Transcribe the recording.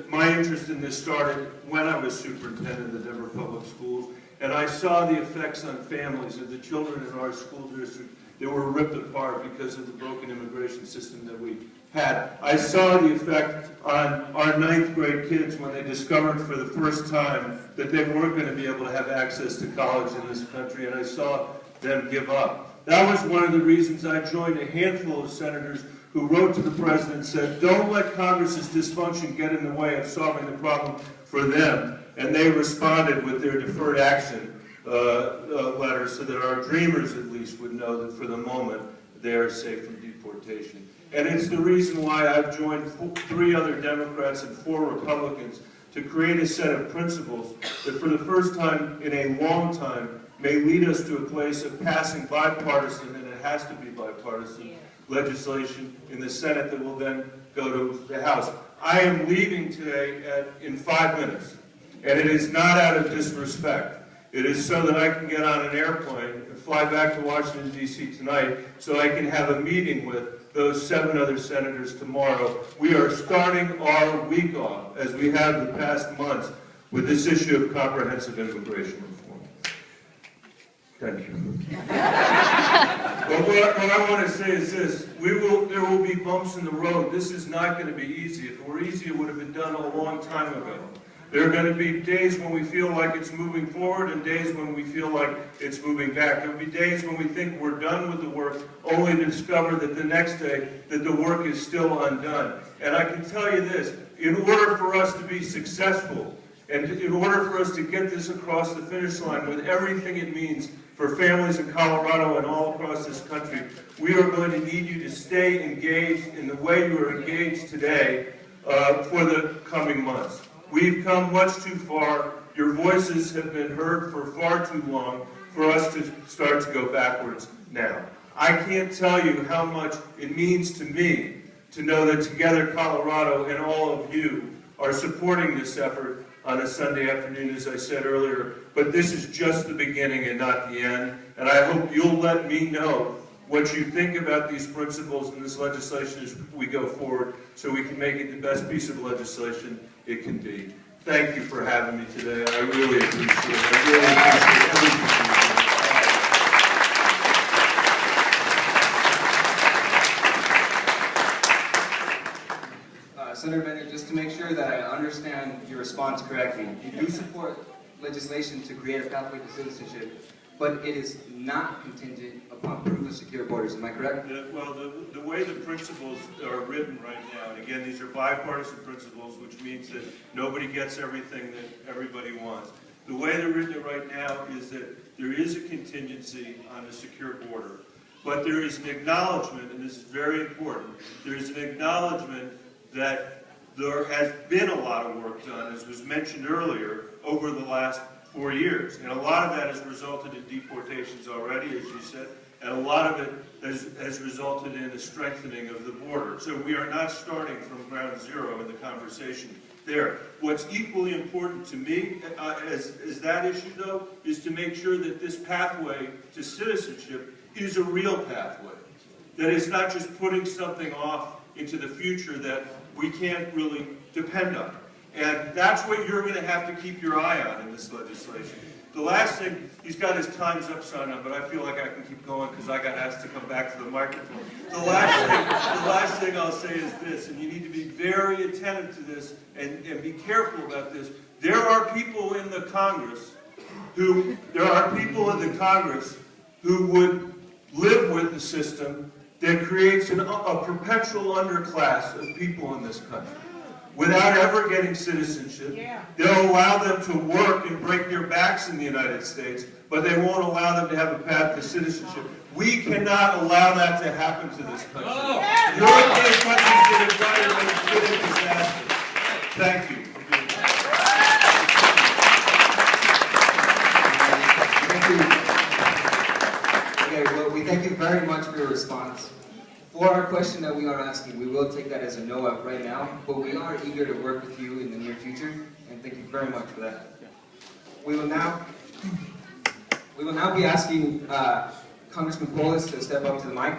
my interest in this started when I was superintendent of the Denver Public Schools, and I saw the effects on families of the children in our school district that were ripped apart because of the broken immigration system that we had. I saw the effect on our 9th grade kids when they discovered for the first time that they weren't going to be able to have access to college in this country, and I saw them give up. That was one of the reasons I joined a handful of senators who wrote to the president and said, don't let Congress's dysfunction get in the way of solving the problem for them. And they responded with their deferred action letter so that our dreamers at least would know that for the moment they are safe from deportation. And it's the reason why I've joined 3 other Democrats and 4 Republicans to create a set of principles that for the first time in a long time may lead us to a place of passing bipartisan, and it has to be bipartisan, legislation in the Senate that will then go to the House. I am leaving today in 5 minutes, and it is not out of disrespect. It is so that I can get on an airplane and fly back to Washington, D.C. tonight so I can have a meeting with those 7 other senators tomorrow. We are starting our week off, as we have the past months, with this issue of comprehensive immigration reform. Thank you. But what I want to say is this. There will be bumps in the road. This is not going to be easy. If it were easy, it would have been done a long time ago. There are going to be days when we feel like it's moving forward and days when we feel like it's moving back. There will be days when we think we're done with the work, only to discover that the next day that the work is still undone. And I can tell you this, in order for us to be successful, and in order for us to get this across the finish line with everything it means for families in Colorado and all across this country, we are going to need you to stay engaged in the way you are engaged today for the coming months. We've come much too far. Your voices have been heard for far too long for us to start to go backwards now. I can't tell you how much it means to me to know that Together Colorado and all of you are supporting this effort on a Sunday afternoon, as I said earlier. But this is just the beginning and not the end. And I hope you'll let me know what you think about these principles and this legislation as we go forward so we can make it the best piece of legislation it can be. Thank you for having me today. I really appreciate it. I really appreciate everything. Senator Bennet, just to make sure that I understand your response correctly, you do support legislation to create a pathway to citizenship, but it is not contingent upon proof of secure borders. Am I correct? Well, the way the principles are written right now, and again, these are bipartisan principles, which means that nobody gets everything that everybody wants. The way they're written right now is that there is a contingency on a secure border, but there is an acknowledgement, and this is very important, there is an acknowledgement that there has been a lot of work done, as was mentioned earlier, over the last 4 years. And a lot of that has resulted in deportations already, as you said, and a lot of it has resulted in a strengthening of the border. So we are not starting from ground zero in the conversation there. What's equally important to me as that issue, though, is to make sure that this pathway to citizenship is a real pathway. That it's not just putting something off into the future that we can't really depend on. And that's what you're going to have to keep your eye on in this legislation. The last thing, he's got his time's up sign on, but I feel like I can keep going because I got asked to come back to the microphone. The last thing I'll say is this, and you need to be very attentive to this and be careful about this. There are people in the Congress who would live with the system that creates a perpetual underclass of people in this country without ever getting citizenship. Yeah. They'll allow them to work and break their backs in the United States, but they won't allow them to have a path to citizenship. We cannot allow that to happen to this country. Oh. European countries that have done it have been a disaster. Thank you. Well, we thank you very much for your response. For our question that we are asking, we will take that as a no out right now, but we are eager to work with you in the near future, and thank you very much for that. We will now be asking Congressman Polis to step up to the mic.